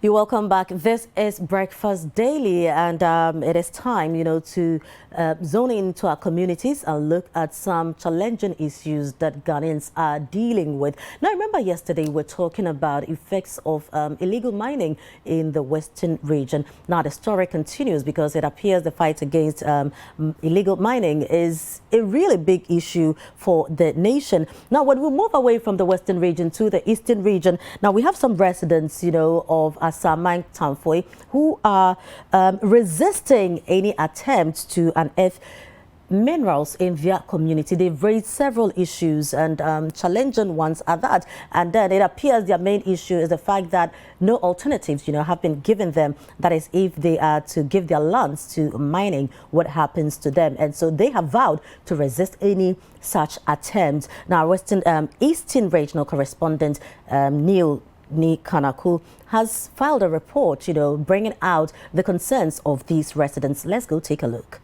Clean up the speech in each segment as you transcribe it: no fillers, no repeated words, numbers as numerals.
You're welcome back. This is Breakfast Daily, and it is time, to zone into our communities and look at some challenging issues that Ghanaians are dealing with. Now, remember yesterday we're talking about effects of illegal mining in the Western region. Now, the story continues because it appears the fight against illegal mining is a really big issue for the nation. Now, when we move away from the Western region to the Eastern region, now we have some residents, of Asamang Tamfoe who are resisting any attempt to unearth minerals in their community. They've raised several issues and challenging ones at that. And then it appears their main issue is the fact that no alternatives, have been given them. That is, if they are to give their lands to mining, what happens to them? And so they have vowed to resist any such attempt. Now, Eastern Regional Correspondent Neil Kanaku has filed a report, bringing out the concerns of these residents. Let's go take a look.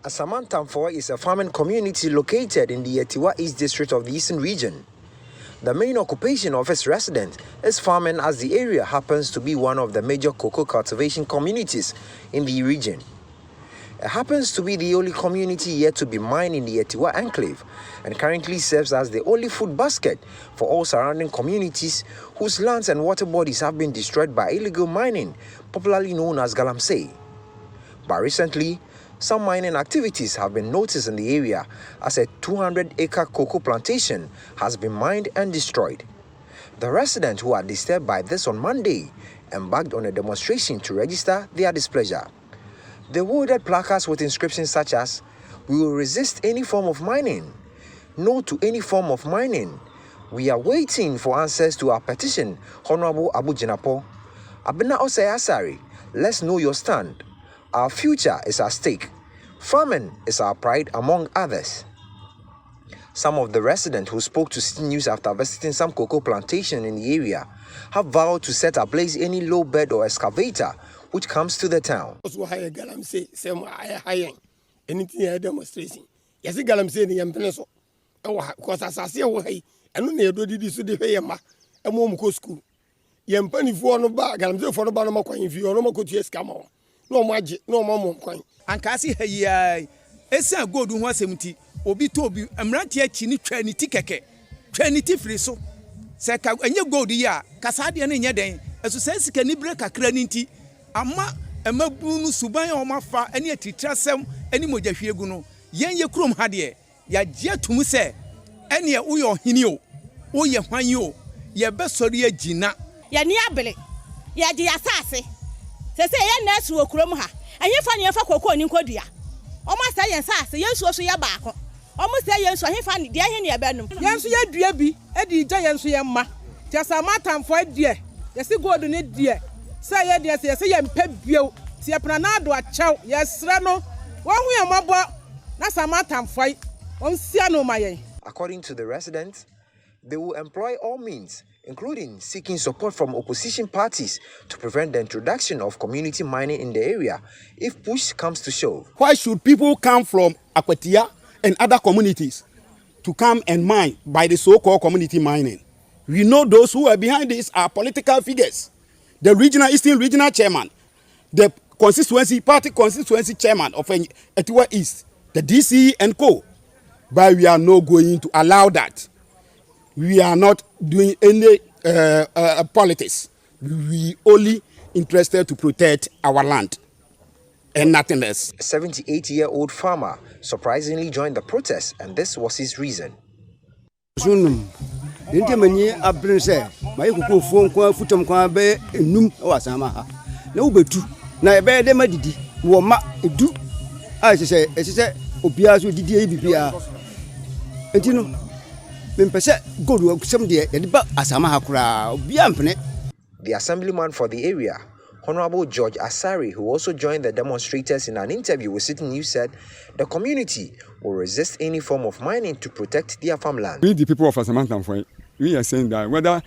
Asamang Tamfoe is a farming community located in the Etiwa East District of the Eastern Region. The main occupation of its residents is farming, as the area happens to be one of the major cocoa cultivation communities in the region. It happens to be the only community yet to be mined in the Etiwa enclave and currently serves as the only food basket for all surrounding communities whose lands and water bodies have been destroyed by illegal mining, popularly known as galamsey. But recently, some mining activities have been noticed in the area as a 200-acre cocoa plantation has been mined and destroyed. The residents who are disturbed by this on Monday embarked on a demonstration to register their displeasure. They wielded placards with inscriptions such as, "We will resist any form of mining," "No to any form of mining," "We are waiting for answers to our petition, Honorable Abu Jinapo," "Abena Osei Asari, let's know your stand," "Our future is at stake," "Farming is our pride," among others. Some of the residents who spoke to City News after visiting some cocoa plantation in the area have vowed to set ablaze any low bed or excavator which comes to the town. Demonstration. Yes, galamsey ni yampeneso. Because asase wo hai, eno na edo didi so de hweyema. Emo mko school. Yampanifo no ba galamsey fo no ba no makwan fi no makotu eskama wo. No mo age, no mo mo kwan. Ankasi hayi ai. Esa gold ho asemti. Obi to obi amrante achi ni twa ni ti keke. Twa ni ti firi so. Se ka enye gold yi a, kasa de na enye den. Eso se sika ni bre kakra ni nti. Ama emabunu suban o mafa ene atitrasem ene mogahwiegu no yen ye krom ha de ya gye tum se ene wo ye ohini o wo ye hwan o ye besori agina ya ni abele ya gye asase se ye na asu okrom ha enyefa ne yefa kokko ni nkodua o ma sa yen sase yen suo so ye baako o mo se yen so hefa ne de he ne ebenum yen so ye dua bi e di gya yen so ye ma ti Asamang Tamfoe die ye si gold ne die say ye dey say ye mpa bio ti epna do achew ye sre no won hu ye mabo na Asamang Tamfoe on sia no mayen. According to the residents, they will employ all means, including seeking support from opposition parties to prevent the introduction of community mining in the area if push comes to shove. Why should people come from Akwatia and other communities to come and mine by the so-called community mining? We know those who are behind this are political figures. The Eastern Regional Chairman, the party constituency chairman of Etiwa East, the DC and co. But we are not going to allow that. We are not doing any politics. We only interested to protect our land and nothing else. A 78-year-old farmer surprisingly joined the protest, and this was his reason. Nti mani abrense mai kuku fon kwa futom kwa be enum wasama ha na ubetu na ebe de madidi wo ma edu a sese obia so didi e bibia enti no mempese godu akusem de de ba asama ha kura obia mpene. The assemblyman for the area, Honorable George Asari, who also joined the demonstrators in an interview with City News, said the community will resist any form of mining to protect their farmland. We, the people of Asamang Tamfoe, we are saying that whether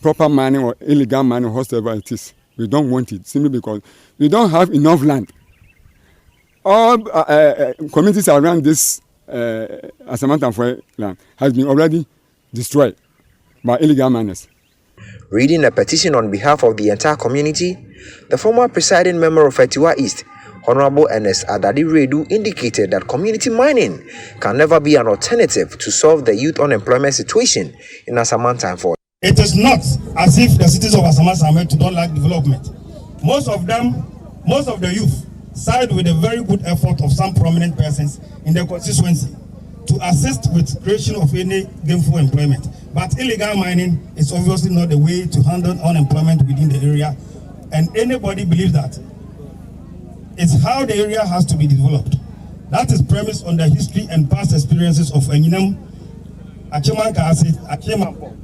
proper mining or illegal mining, whatever it is, we don't want it simply because we don't have enough land. All communities around this Asamang Tamfoe land has been already destroyed by illegal miners. Reading a petition on behalf of the entire community, the former presiding member of Etiwa East, Honorable Ernest Adadi Redu, indicated that community mining can never be an alternative to solve the youth unemployment situation in Asamang Tamfoe. It is not as if the citizens of Asamang Tamfoe don't like development. Most of the youth side with a very good effort of some prominent persons in the constituency to assist with creation of any gainful employment. But illegal mining is obviously not the way to handle unemployment within the area, and anybody believes that it's how the area has to be developed. That is premised on the history and past experiences of Enyinam, Asamang Tamfoe,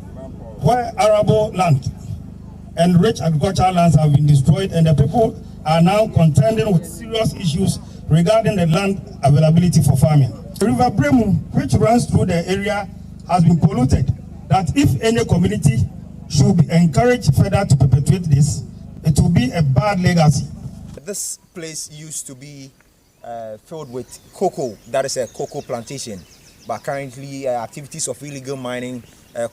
where arable land and rich agricultural lands have been destroyed, and the people are now contending with serious issues regarding the land availability for farming. The River Bremu, which runs through the area, has been polluted. That if any community should be encouraged further to perpetuate this, it will be a bad legacy. This place used to be filled with cocoa, that is a cocoa plantation, but currently activities of illegal mining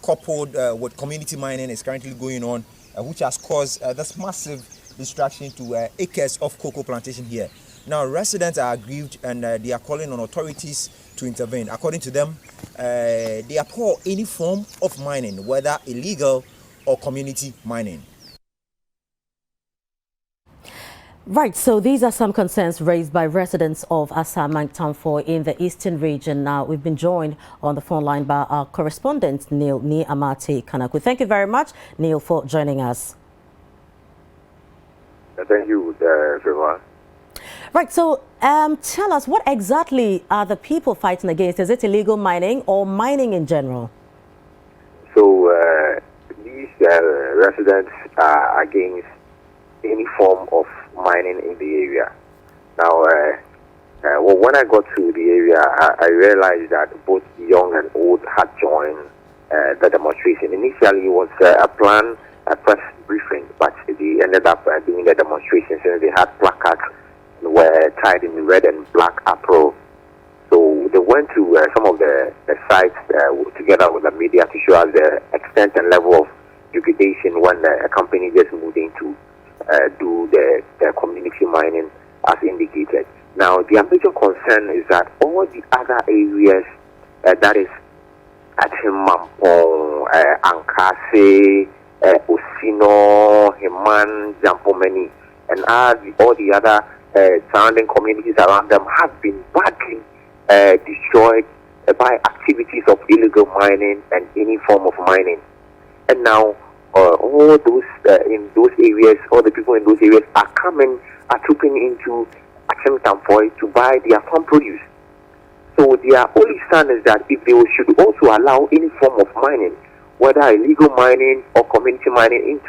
coupled with community mining is currently going on, which has caused this massive destruction to acres of cocoa plantation here. Now residents are aggrieved and they are calling on authorities to intervene. According to them, they abhor any form of mining, whether illegal or community mining. Right, so these are some concerns raised by residents of Asamang Tamfoe in the eastern region. Now, we've been joined on the phone line by our correspondent, Neil Amati Kanaku. Thank you very much, Neil, for joining us. Thank you, everyone. Right, so tell us, what exactly are the people fighting against? Is it illegal mining or mining in general? So these residents are against any form of mining in the area. Now, when I got to the area, I realized that both young and old had joined the demonstration. Initially, it was a press briefing, but they ended up doing the demonstration since they had placards were tied in red and black apparel. So they went to some of the sites together with the media to show us the extent and level of degradation when a company just moved into do the community mining as indicated. Now, their major concern is that all the other areas, that is Asamang Tamfoe, Ankase, Osino, Heman, Jampomeni, and all the other surrounding communities around them have been badly destroyed by activities of illegal mining and any form of mining. And now, all those in those areas, all the people in those areas are trooping into Asamang Tamfoe to buy their farm produce. So their only stand is that if they should also allow any form of mining, whether illegal mining or community mining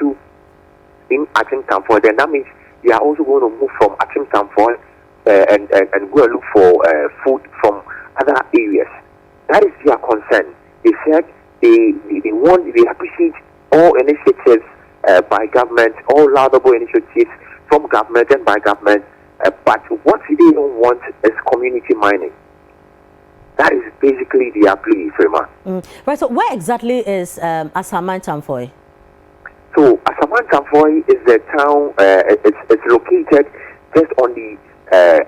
in Asamang Tamfoe, then that means they are also going to move from Asamang Tamfoe and go and look for food from other areas. That is their concern. They said they appreciate all initiatives by government, all laudable initiatives from government and by government, but what they don't want is community mining. That is basically their plea, Freeman. Right, so where exactly is Asamang Tamfoe? So Asamang Tamfoe is the town, it's located just on the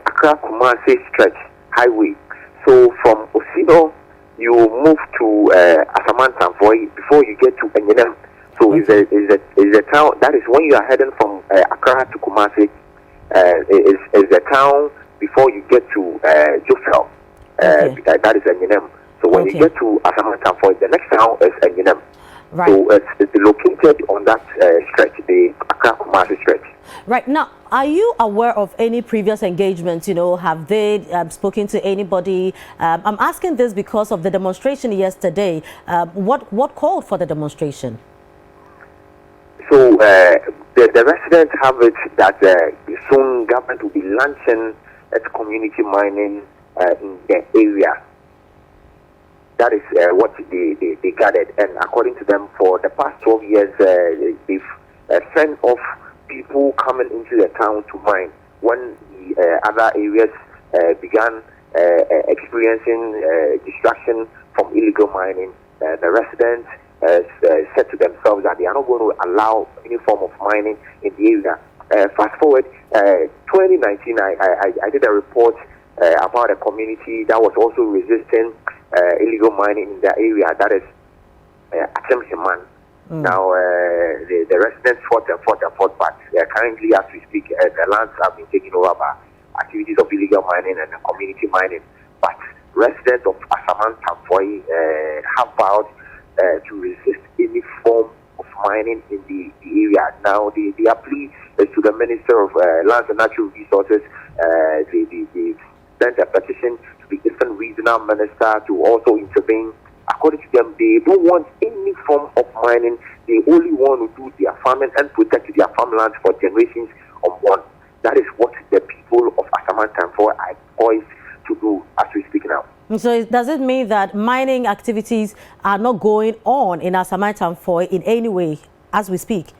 Accra-Kumasi stretch highway. So from Osino, you move to Asamang Tamfoe before you get to Enyinam. So okay. is a town, that is when you are heading from Accra to Kumasi, is the town before you get to Jofel. Okay. That is Enyinam. So when you get to Asamang Tamfoe, the next town is Enyinam. Right. So it's located on that stretch, the Accra-Kumasi stretch. Right. Now, are you aware of any previous engagements? You know, have they spoken to anybody? I'm asking this because of the demonstration yesterday. What called for the demonstration? So the residents have it that soon government will be launching its community mining in the area. That is what they gathered, and according to them, for the past 12 years, they've fend off people coming into the town to mine. When the other areas began experiencing destruction from illegal mining, the residents said to themselves that they are not going to allow any form of mining in the area. Fast forward, 2019, I did a report about a community that was also resisting illegal mining in the area. That is Asamang. Now, the residents fought, but currently, as we speak, the lands have been taken over by activities of illegal mining and community mining. But residents of Asamang Tamfoe have vowed to resist any form of mining in the area. Now, their plea is to the Minister of Lands and Natural Resources. They sent a petition to the Eastern Regional Minister to also intervene. According to them, they don't want any form of mining. They only want to do their farming and protect their farmlands for generations unborn. That is what the people of Asamang Tamfoe are poised to do as we speak now. So does it mean that mining activities are not going on in Asamang Tamfoe in any way as we speak?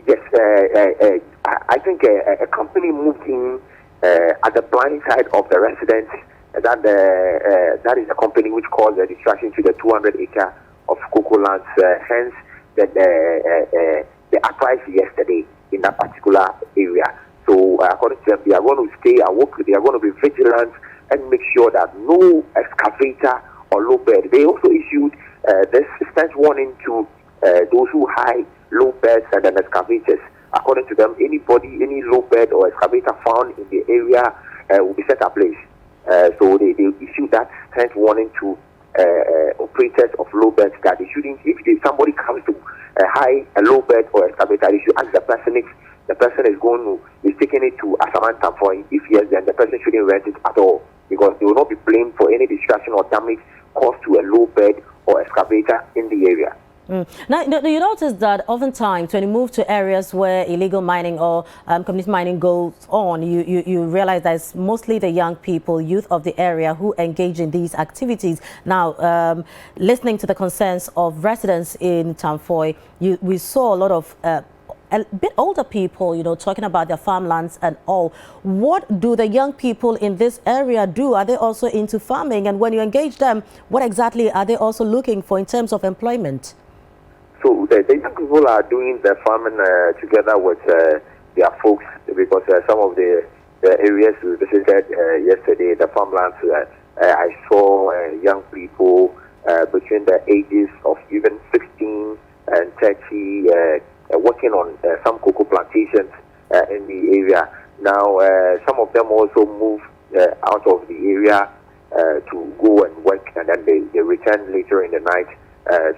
Yes, I think a company moved in at the blind side of the residents. That is a company which caused a destruction to the 200-acre of cocoa lands. Hence, the uprising yesterday in that particular area. So, according to them, they are going to stay awoke. They are going to be vigilant and make sure that no excavator or low bed. They also issued this stance warning to those who hide low beds and then excavators. According to them, anybody, any low bed or excavator found in the area will be set ablaze. So they issued that stance warning to operators of low beds that they shouldn't, if somebody comes to high a low bed or excavator, they should ask the person if the person is taking it to Asamang Tamfoe. If yes, then the person shouldn't rent it at all, because they will not be blamed for any destruction or damage caused to a low bed or excavator in the area. Now, do you notice that oftentimes when you move to areas where illegal mining or community mining goes on, you realize that it's mostly the young people, youth of the area who engage in these activities. Now, listening to the concerns of residents in Tamfoe, we saw a lot of a bit older people, talking about their farmlands and all. What do the young people in this area do? Are they also into farming? And when you engage them, what exactly are they also looking for in terms of employment? So the young people are doing the farming together with their folks, because some of the areas we visited yesterday, the farmlands, I saw young people between the ages of even 16 and 30 working on some cocoa plantations in the area. Now, some of them also move out of the area to go and work, and then they return later in the night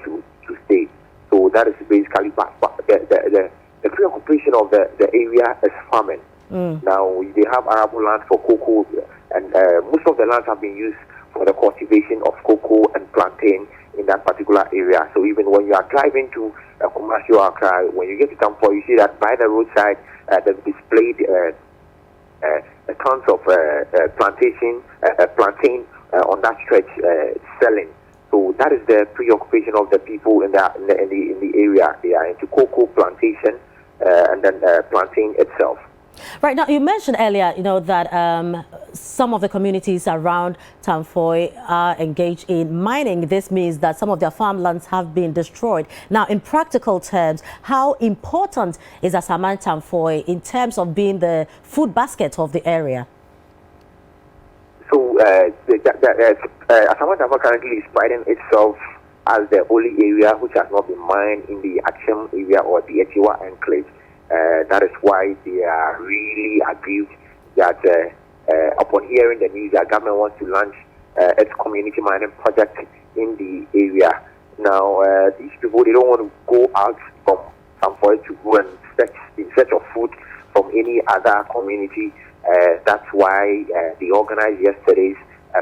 to stay. So that is basically the preoccupation of the area is farming. Now, they have arable land for cocoa, and most of the lands have been used for the cultivation of cocoa and plantain in that particular area. So even when you are driving to a commercial Accra, when you get to Tamfoe, you see that by the roadside they've displayed tons of plantain on that stretch selling. So that is the preoccupation of the people in the area. They are into cocoa plantation and then plantain itself. Right. Now, you mentioned earlier, that some of the communities around Tamfoe are engaged in mining. This means that some of their farmlands have been destroyed. Now, in practical terms, how important is Asamang Tamfoe in terms of being the food basket of the area? So, Asamang Tamfoe currently is priding itself as the only area which has not been mined in the Action area or the Etiwa enclave. That is why they are really aggrieved that upon hearing the news, that government wants to launch its community mining project in the area. Now, these people, they don't want to go out from Tamfoe to go and in search of food from any other community. That's why they organized yesterday's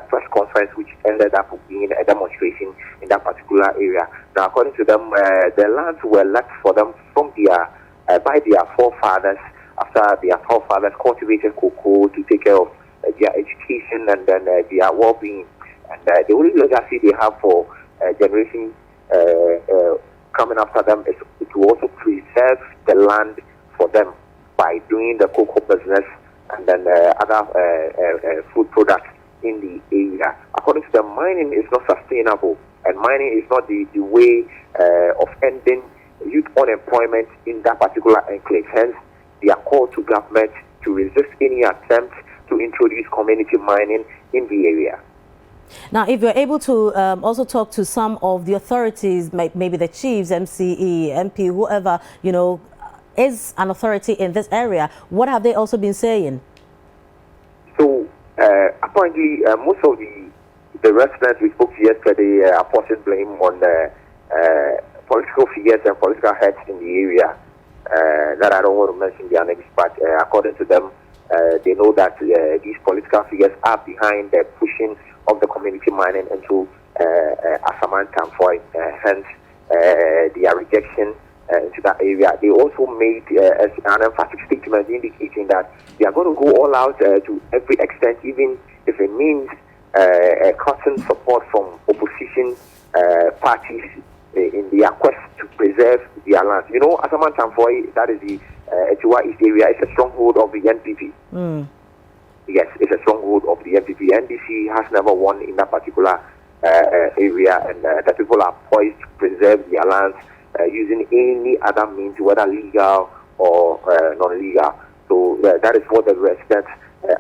press conference, which ended up being a demonstration in that particular area. Now, according to them, the lands were left for them from by their forefathers, after their forefathers cultivated cocoa to take care of their education and then their well-being. And the only legacy they have for generations coming after them is to also preserve the land for them by doing the cocoa business and then other food products in the area. According to them, mining is not sustainable And mining is not the way of ending youth unemployment in that particular enclave. Hence, their call to government to resist any attempt to introduce community mining in the area. Now, if you're able to also talk to some of the authorities, maybe the chiefs, MCE, MP, whoever, you know, is an authority in this area, what have they also been saying? So, apparently, most of the residents we spoke to yesterday apportioned blame on the political figures and political heads in the area. That I don't want to mention their names, but according to them, they know that these political figures are behind the pushing of the community mining into Asamang Tamfoe, hence their rejection into that area. They also made an emphatic statement indicating that they are going to go all out to every extent, even if it means cutting support from opposition parties in their quest to preserve their land. You know, Asamang Tamfoe, that is the Etiwa East area, is a stronghold of the NPP. Yes, it's a stronghold of the NPP. NDC has never won in that particular area, and the people are poised to preserve their lands using any other means, whether legal or non-legal. So that is what the residents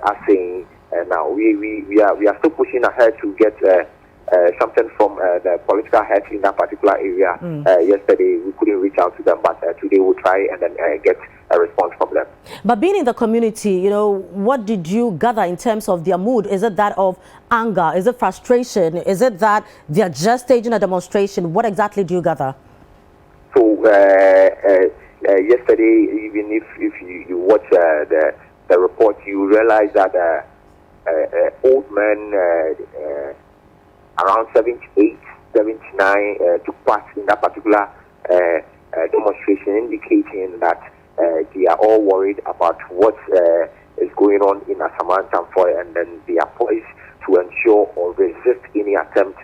are saying. Now we are still pushing ahead to get something from the political heads in that particular area. Yesterday we couldn't reach out to them, but today we'll try and then get a response from them. But being in the community, you know, what did you gather in terms of their mood? Is it that of anger? Is it frustration? Is it that they're just staging a demonstration? What exactly do you gather? So yesterday, even if you watch the report, you realize that old men around 78, 79 took part in that particular demonstration, indicating that they are all worried about what is going on in Asamang Tamfoe, and then they are poised to ensure or resist any attempt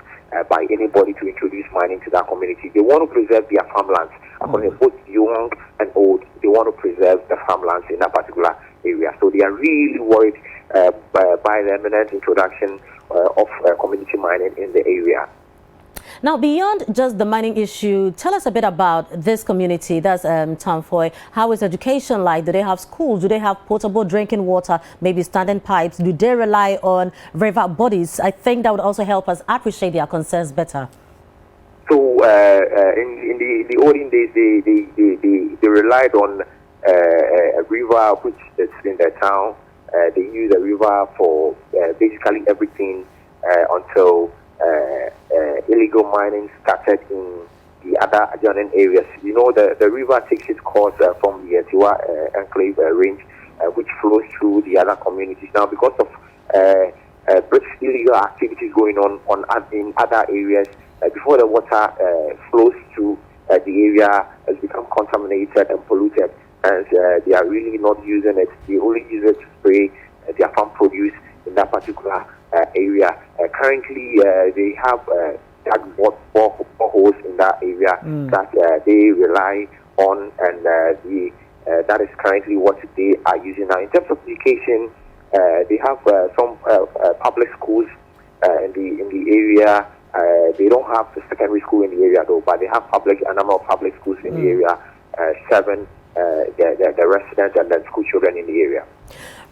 by anybody to introduce mining to that community. They want to preserve their farmlands. According to both young and old, they want to preserve the farmlands in that particular area. So they are really worried by the imminent introduction of community mining in the area. Now, beyond just the mining issue, tell us a bit about this community, that's Tamfoe. How is education like? Do they have schools? Do they have potable drinking water, maybe standing pipes? Do they rely on river bodies? I think that would also help us appreciate their concerns better. So, in the olden days, they relied on a river which is in their town. They use a river for basically everything until illegal mining started in the other adjoining areas. You know, the river takes its course from the Etiwa enclave range, which flows through the other communities. Now, because of British illegal activities going on in other areas, before the water flows through the area, has become contaminated and polluted, and they are really not using it. They only use it to spray their farm produce in that particular area. Currently, they have dug boreholes in that area that they rely on, and that is currently what they are using now. In terms of education, they have some public schools in the area. They don't have a secondary school in the area though, but they have a number of public schools in the area. 7 the residents and then school children in the area.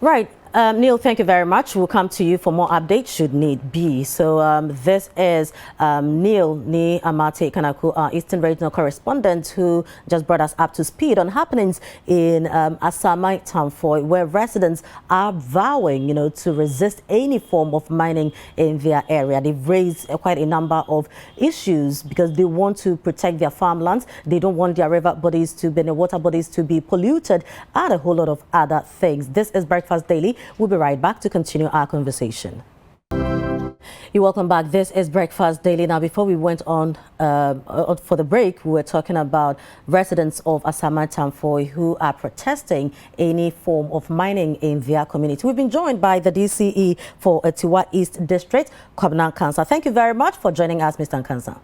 Right. Neil, thank you very much. We'll come to you for more updates should need be. So this is Neil Ni Amate Kanaku, our Eastern Regional correspondent, who just brought us up to speed on happenings in Asamang Tamfoe, where residents are vowing, you know, to resist any form of mining in their area. They've raised quite a number of issues because they want to protect their farmlands. They don't want their river bodies to be, the water bodies to be polluted, and a whole lot of other things. This is Breakfast Daily. We'll be right back to continue our conversation. You're welcome back. This is Breakfast Daily. Now, before we went on for the break, we were talking about residents of Asamang Tamfoe who are protesting any form of mining in their community. We've been joined by the DCE for Etiwa East District, Kwabena Nkansa. Thank you very much for joining us, Mr. Nkansa.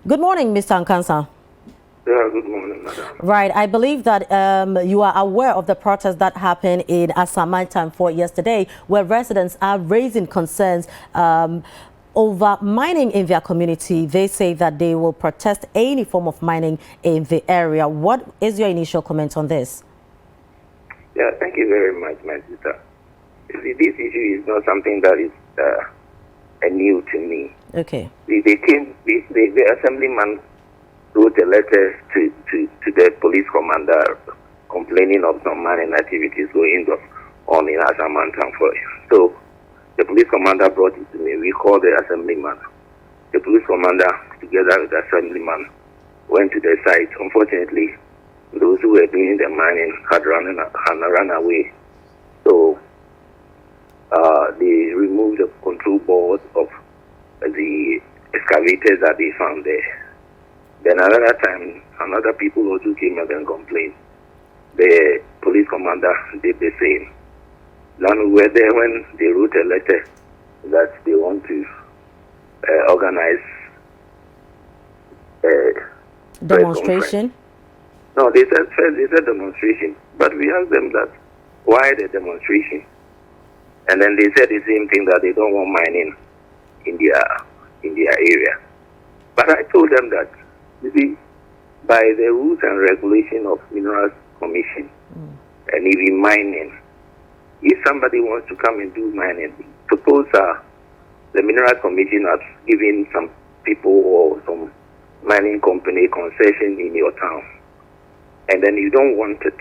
Good morning, Mr. Nkansa. Yeah, good morning, madam. Right. I believe that you are aware of the protest that happened in Asamang Tamfoe yesterday, where residents are raising concerns over mining in their community. They say that they will protest any form of mining in the area. What is your initial comment on this? Yeah, thank you very much, my sister. You see, this issue is not something that is new to me. Okay. The assemblyman wrote a letter to the police commander complaining of some mining activities going on in Asamang Tamfoe. So the police commander brought it to me. We called the assemblyman. The police commander, together with the assemblyman, went to the site. Unfortunately, those who were doing the mining had run away. So they removed the control board of the excavators that they found there. Then another time, another people also came up and complained. The police commander did the same. Then we were there when they wrote a letter that they want to organize a demonstration. No, they said demonstration, but we asked them that why the demonstration, and then they said the same thing, that they don't want mining in their area. But I told them that, you see, by the rules and regulation of Minerals Commission and even mining, if somebody wants to come and do mining, suppose the Minerals Commission has given some people or some mining company concession in your town, and then you don't want it,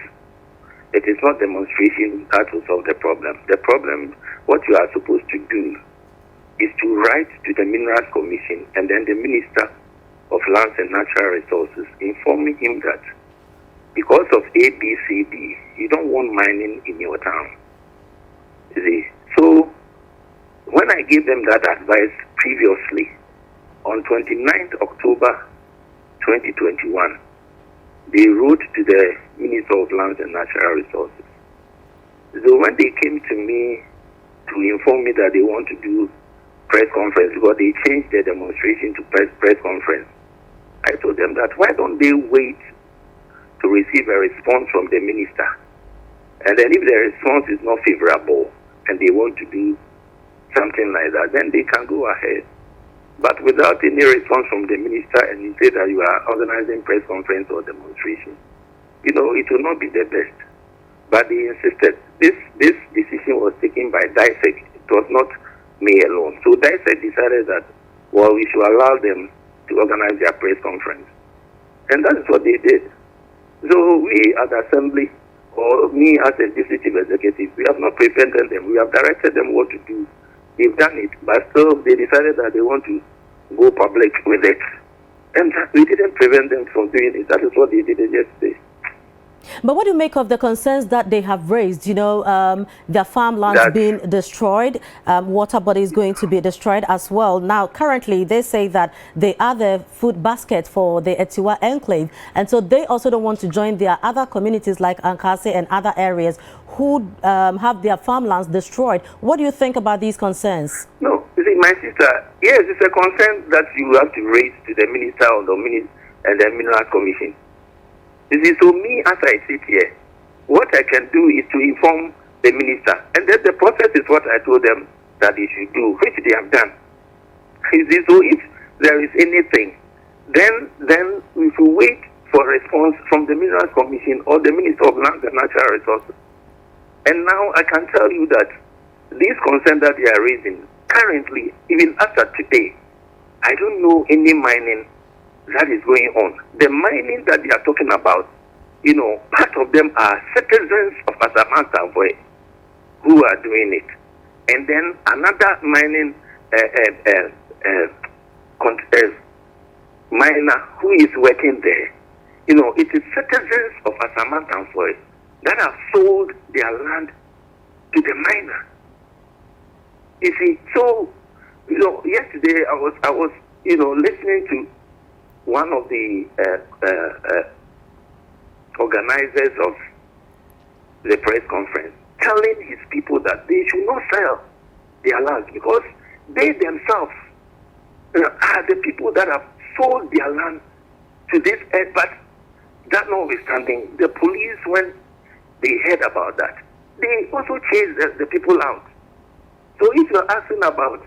it is not demonstration that will solve the problem. The problem, what you are supposed to do is to write to the Minerals Commission and then the Minister of Lands and Natural Resources, informing him that because of ABCD, you don't want mining in your town. You see? So when I gave them that advice previously, on 29th October 2021, they wrote to the Minister of Lands and Natural Resources. So when they came to me to inform me that they want to do press conference, because they changed their demonstration to press conference, I told them that why don't they wait to receive a response from the minister, and then if the response is not favorable and they want to do something like that, then they can go ahead. But without any response from the minister, and you say that you are organizing press conference or demonstration, it will not be the best. But they insisted. This decision was taken by DISEC. It was not me alone. So DISEC decided that, well, we should allow them to organize their press conference. And that is what they did. So we as assembly, or me as a district chief executive, we have not prevented them. We have directed them what to do. They've done it, but still they decided that they want to go public with it. And we didn't prevent them from doing it. That is what they did yesterday. But what do you make of the concerns that they have raised? Their farmlands being destroyed, water bodies going to be destroyed as well. Now, currently, they say that they are the food basket for the Etiwa enclave. And so they also don't want to join their other communities like Ankase and other areas who have their farmlands destroyed. What do you think about these concerns? No, you see, my sister, yes, it's a concern that you have to raise to the minister or the Minerals Commission. You see, so me, as I sit here, what I can do is to inform the minister. And then the process is what I told them that they should do, which they have done. You see, so if there is anything, then we should wait for a response from the Minerals Commission or the Minister of Lands and Natural Resources. And now I can tell you that these concerns that they are raising, currently, even after today, I don't know any mining that is going on. The mining that they are talking about, part of them are citizens of Asamang Tamfoe who are doing it. And then another mining miner who is working there. It is citizens of Asamang Tamfoe that have sold their land to the miner. You see, so, yesterday I was listening to one of the organizers of the press conference telling his people that they should not sell their lands because they themselves are the people that have sold their land to this earth. But That notwithstanding, the police, when they heard about that, they also chased the people out. So if you're asking about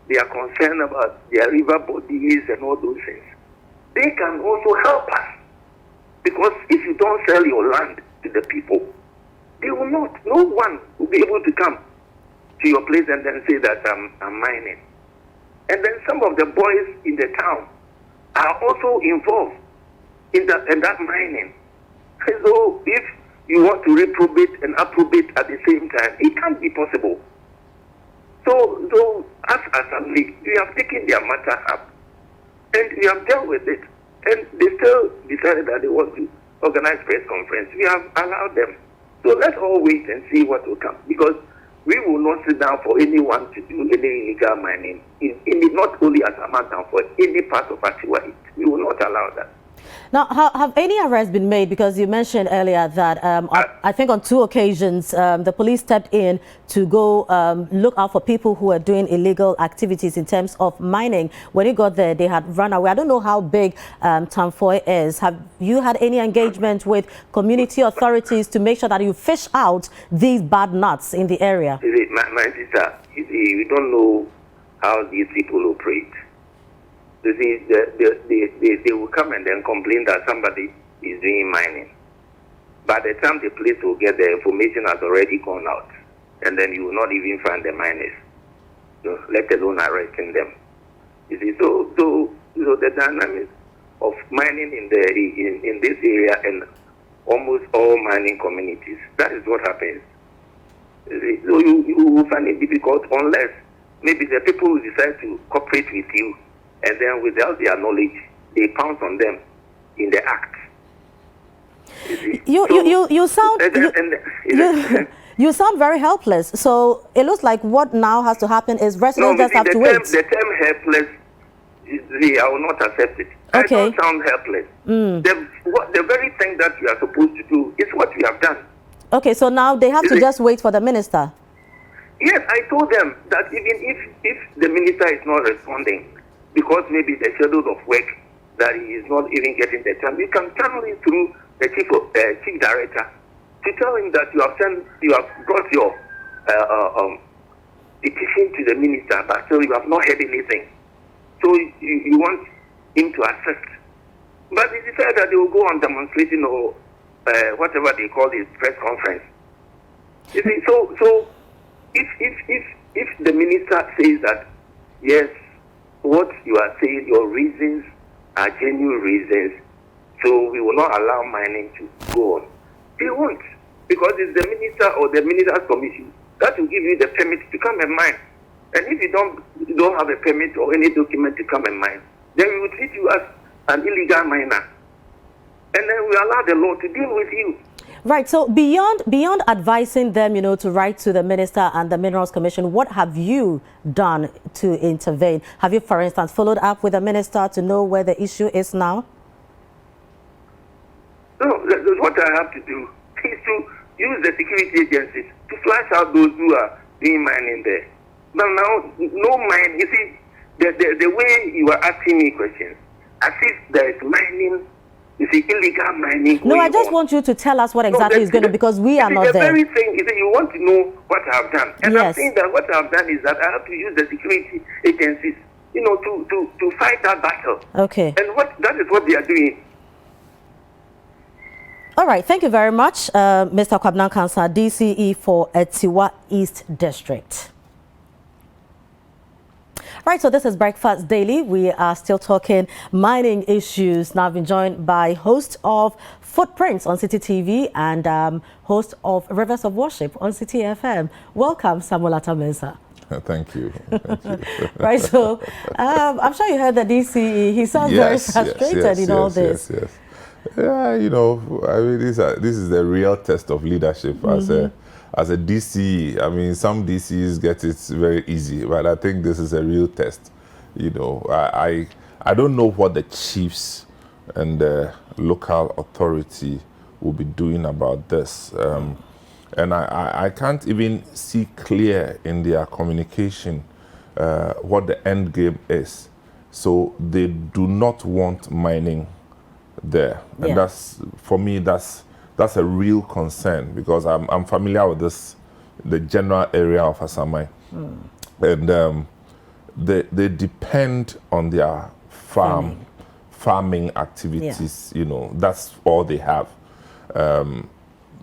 their concern about their river bodies and all those things, they can also help us. Because if you don't sell your land to the people, they will not. No one will be able to come to your place and then say that I'm mining. And then some of the boys in the town are also involved in that mining. So if you want to reprobate and approbate at the same time, it can't be possible. So as assembly, we have taken their matter up and we have dealt with it. And they still decided that they want to organize press conference. We have allowed them. So let's all wait and see what will come. Because we will not sit down for anyone to do any illegal mining, not only at Asamang Tamfoe, any part of Atiwa. We will not allow that. Now, have any arrests been made? Because you mentioned earlier that I think on 2 occasions the police stepped in to go look out for people who are doing illegal activities in terms of mining. When you got there, they had run away. I don't know how big Tamfoe is. Have you had any engagement with community authorities to make sure that you fish out these bad nuts in the area? My sister, we don't know how these people operate. You see, they will come and then complain that somebody is doing mining. By the time the police will get the information has already gone out, and then you will not even find the miners, let alone arresting them. You see, so the dynamics of mining in this area and almost all mining communities, that is what happens. You see, so you will find it difficult unless maybe the people will decide to cooperate with you. And then without their knowledge, they pounce on them in the act. You sound very helpless. So it looks like what now has to happen is residents just have to wait. The term helpless, I will not accept it. Okay. I don't sound helpless. The very thing that we are supposed to do is what we have done. Okay, so now they have to just wait for the minister. Yes, I told them that even if the minister is not responding, because maybe the schedule of work that he is not even getting the time, you can channel it through the chief director to tell him that you have brought your petition to the minister, but still you have not heard anything. So you want him to assist. But they decided that they will go on demonstrating or whatever they call it, press conference. You see, so if the minister says that yes, what you are saying, your reasons are genuine reasons, so we will not allow mining to go on. They won't, because it's the minister or the minister's commission that will give you the permit to come and mine. And if you don't have a permit or any document to come and mine, then we will treat you as an illegal miner. And then we allow the law to deal with you. Right. So beyond advising them, to write to the minister and the Minerals Commission, what have you done to intervene? Have you, for instance, followed up with the minister to know where the issue is now? No, what I have to do is to use the security agencies to flash out those who are doing mining there. But now, no mine. You see, the way you are asking me questions, as if there is mining. You see, illegal mining. No, I just want you to tell us what exactly is going to, because we are not there. The very thing is that you want to know what I have done. And yes. I'm saying that what I have done is that I have to use the security agencies, to fight that battle. Okay. And that is what they are doing. All right. Thank you very much, Mr. Kwabena Kansa, DCE for Atiwa East District. Right, so this is Breakfast Daily. We are still talking mining issues. Now I've been joined by host of Footprints on City TV and host of Rivers of Worship on City FM. Welcome, Samuel Atamensa. Thank you. Thank you. Right, so I'm sure you heard the DCE. He sounds very frustrated in all this. Yes. Yeah, I mean, this is the real test of leadership as a DC. I mean, some DCs get it very easy, but I think this is a real test. I don't know what the chiefs and the local authority will be doing about this. And I can't even see clear in their communication what the end game is. So they do not want mining there. And that's, for me, that's a real concern, because I'm familiar with the general area of Asamang. And they depend on their farming activities, you know, that's all they have.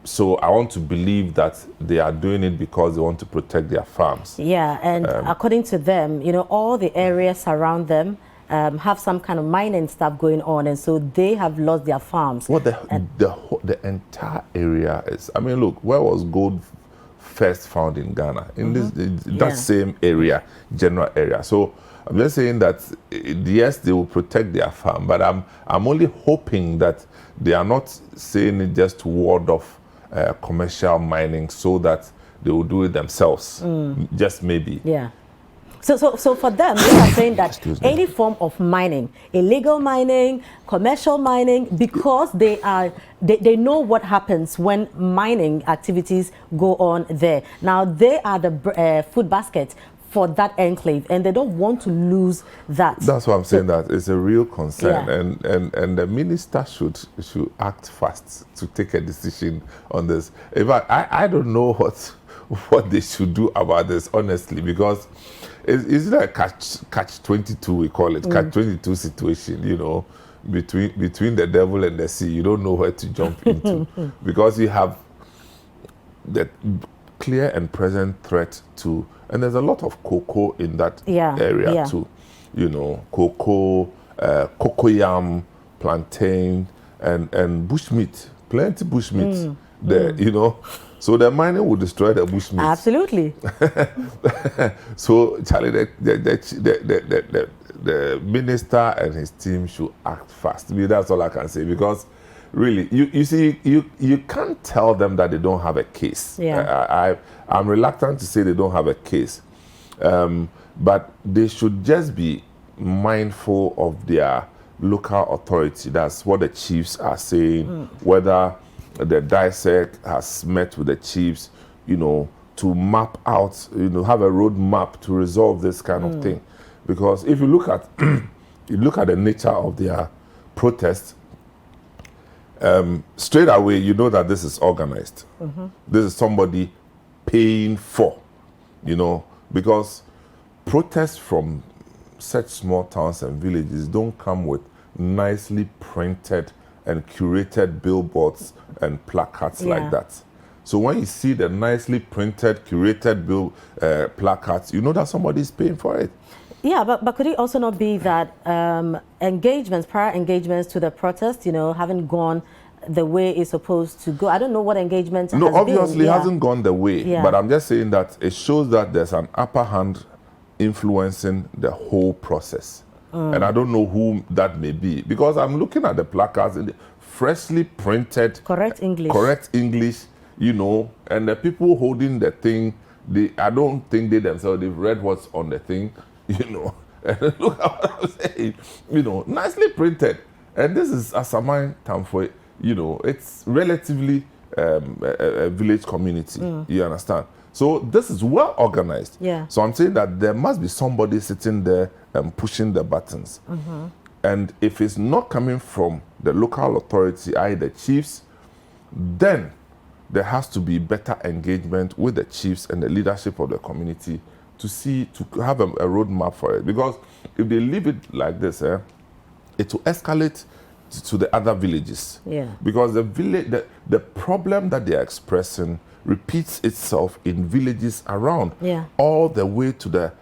So I want to believe that they are doing it because they want to protect their farms. Yeah, and according to them, you know, all the areas around them have some kind of mining stuff going on, and so they have lost their farms. Well, the entire area is, I mean, look, where was gold first found in Ghana? In that same area, general area. So I'm just saying that, yes, they will protect their farm, but I'm only hoping that they are not saying it just to ward off commercial mining, so that they will do it themselves. Just maybe. Yeah. So for them, they are saying that any form of mining, illegal mining, commercial mining, because they know what happens when mining activities go on there. Now they are the food basket for that enclave, and they don't want to lose that. That's why I'm saying that it's a real concern, and the minister should act fast to take a decision on this. In fact, I don't know what they should do about this, honestly, because it's like catch 22, we call it, catch 22 situation, you know, between the devil and the sea. You don't know where to jump into, because you have the clear and present threat to, and there's a lot of cocoa in that area too, you know, cocoa, cocoyam, plantain, and bushmeat, plenty bushmeat there, you know. So the mining will destroy the bushmeat. Absolutely. So Charlie, the minister and his team should act fast. I mean, that's all I can say, because really, you see, you can't tell them that they don't have a case. I'm reluctant to say they don't have a case, but they should just be mindful of their local authority. That's what the chiefs are saying. Whether the DISEC has met with the chiefs, you know, to map out, you know, have a road map to resolve this kind of thing. Because if you look at the nature of their protest, straight away you know that this is organized. This is somebody paying for, you know, because protests from such small towns and villages don't come with nicely printed and curated billboards and placards like that. So when you see the nicely printed, curated placards, you know that somebody is paying for it. Yeah, but could it also not be that prior engagements to the protest, you know, haven't gone the way it's supposed to go? I don't know what engagement has been. No, obviously it hasn't gone the way. But I'm just saying that it shows that there's an upper hand influencing the whole process. And I don't know who that may be, because I'm looking at the placards, freshly printed, correct English, you know, and the people holding the thing, I don't think they themselves, they've read what's on the thing, you know. And look at what I'm saying, you know, nicely printed. And this is Asamang Tamfoe, you know, it's relatively a village community, you understand? So this is well organized. So I'm saying that there must be somebody sitting there and pushing the buttons. And if it's not coming from the local authority, i.e. the chiefs, then there has to be better engagement with the chiefs and the leadership of the community to have a roadmap for it. Because if they leave it like this, it will escalate to the other villages. Because the problem that they are expressing repeats itself in villages around, all the way to the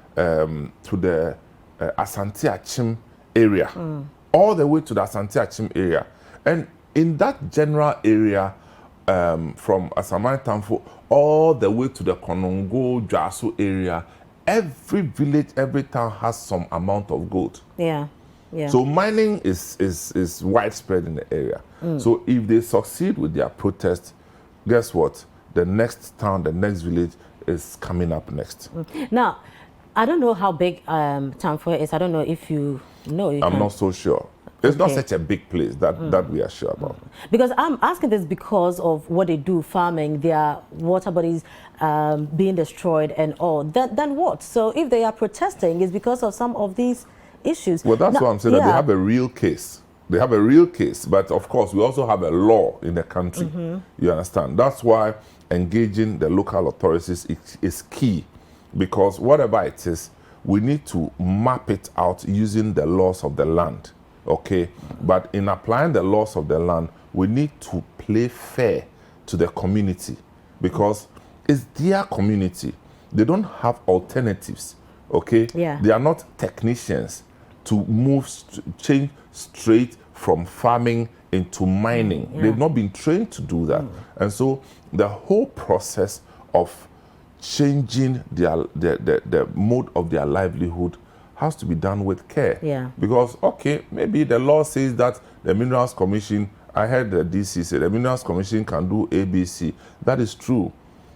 Asante Achim area, all the way to the Asante Achim area. And in that general area, from Asamang Tamfoe all the way to the Konongo, Jasu area, every village, every town has some amount of gold. So mining is widespread in the area. So if they succeed with their protest, guess what? The next town, the next village is coming up next. Now, I don't know how big Tamfoe is. I don't know if you know. I'm not so sure. It's not such a big place that we are sure about. Because I'm asking this because of what they do, farming, their water bodies being destroyed and all. Then what? So if they are protesting, it's because of some of these issues. Well, that's what I'm saying, that they have a real case. They have a real case, but of course, we also have a law in the country. You understand? That's why engaging the local authorities is key, because whatever it is, we need to map it out using the laws of the land, okay? But in applying the laws of the land, we need to play fair to the community, because it's their community. They don't have alternatives, okay? Yeah. They are not technicians to change straight from farming into mining. Yeah. They've not been trained to do that. And so the whole process of changing the mode of their livelihood has to be done with care. Yeah. Because, okay, maybe the law says that the Minerals Commission, I heard the DC say the Minerals Commission can do ABC. That is true.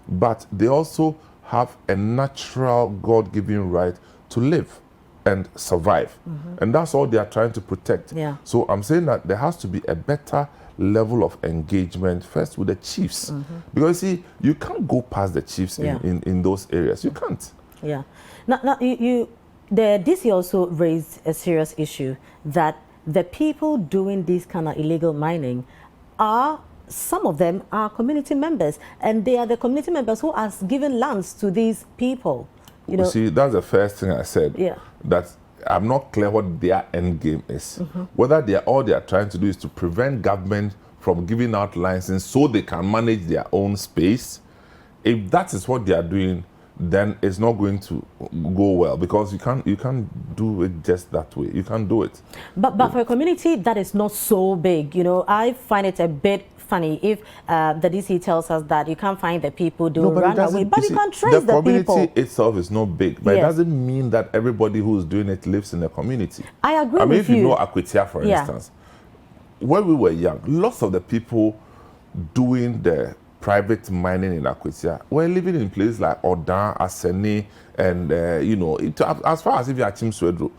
But they also have a natural God-given right to live and survive. And that's all they are trying to protect. Yeah. So I'm saying that there has to be a better level of engagement first with the chiefs. Because see, you can't go past the chiefs in those areas. You can't. Yeah. Now the DC also raised a serious issue that the people doing this kind of illegal mining some of them are community members, and they are the community members who are given lands to these people. You know, see, that's the first thing I said. Yeah. That I'm not clear what their end game is. Whether all they are trying to do is to prevent government from giving out licenses so they can manage their own space. If that is what they are doing, then it's not going to go well, because you can't do it just that way. You can't do it. But for a community that is not so big, you know, I find it a bit funny if the DC tells us that you can't find the people doing runaway, but you can trace the people. The community itself is not big, but it doesn't mean that everybody who is doing it lives in the community. I agree with you. I mean, if you know Akwetia, for instance, when we were young, lots of the people doing the private mining in Akwetia were living in places like Odan, Aseni, and as far as if you are Chimswedro,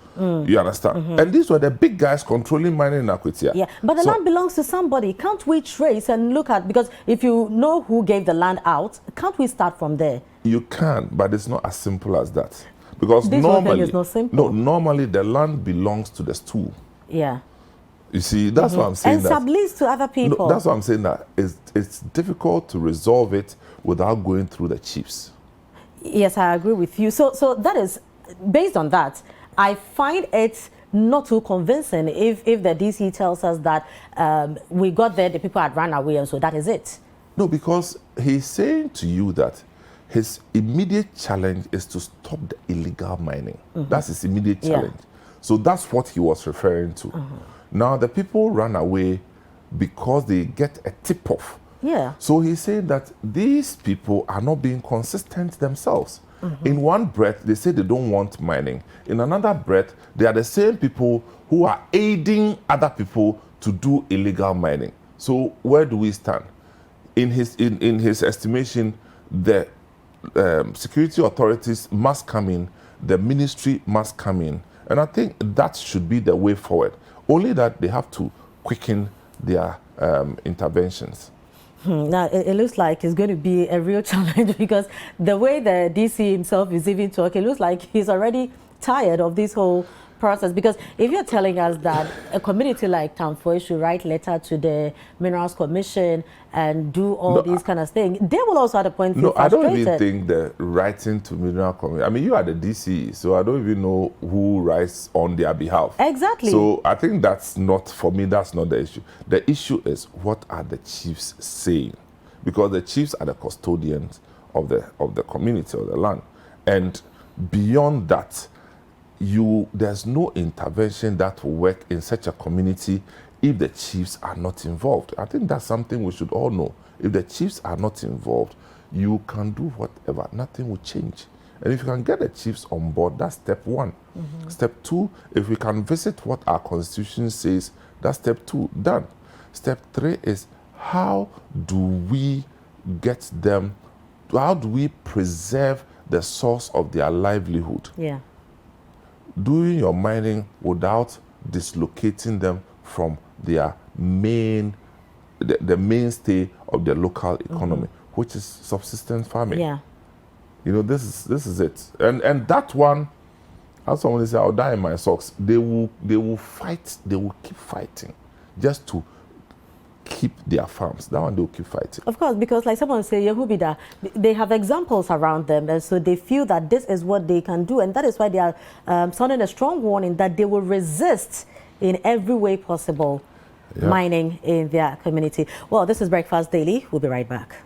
you understand? And these were the big guys controlling mining in Akwetia. Yeah, but the land belongs to somebody. Can't we trace and look at, because if you know who gave the land out, can't we start from there? You can, but it's not as simple as that. Because this normally, is not simple. normally the land belongs to the stool. Yeah. You see, that's what I'm saying. And sublease to other people. No, that's what I'm saying, that it's difficult to resolve it without going through the chiefs. Yes, I agree with you. So that is, based on that, I find it not too convincing if the DC tells us that we got there, the people had run away, and so that is it. No, because he's saying to you that his immediate challenge is to stop the illegal mining. That's his immediate challenge. So that's what he was referring to. Now, the people run away because they get a tip-off. Yeah. So he's saying that these people are not being consistent themselves. In one breath, they say they don't want mining. In another breath, they are the same people who are aiding other people to do illegal mining. So where do we stand? In his estimation, the security authorities must come in, the ministry must come in. And I think that should be the way forward. Only that they have to quicken their interventions. Now, it looks like it's going to be a real challenge, because the way the DC himself is even talking, it looks like he's already tired of this whole process. Because if you're telling us that a community like Tamfoe should write letter to the Minerals Commission and do all these kind of things, they will also at a point feel frustrated. I don't even think the writing to Mineral Commission, I mean, you are the DC, so I don't even know who writes on their behalf. Exactly. So I think that's not, for me, that's not the issue. The issue is, what are the chiefs saying? Because the chiefs are the custodians of the community, of the land. And beyond that, there's no intervention that will work in such a community if the chiefs are not involved. I think that's something we should all know. If the chiefs are not involved, you can do whatever, nothing will change. And if you can get the chiefs on board, that's step one. Step two, if we can visit what our constitution says, that's step two, done. Step three is, how do we get them, how do we preserve the source of their livelihood? Yeah. Doing your mining without dislocating them from their the mainstay of their local economy, which is subsistence farming. Yeah. You know, this is it. And that one, as someone said, I'll die in my socks. They will fight, they will keep fighting. just to keep their farms. That one they'll keep fighting. Of course, because like someone say, Yehubida, they have examples around them, and so they feel that this is what they can do, and that is why they are sounding a strong warning that they will resist in every way possible mining in their community. Well, this is Breakfast Daily. We'll be right back.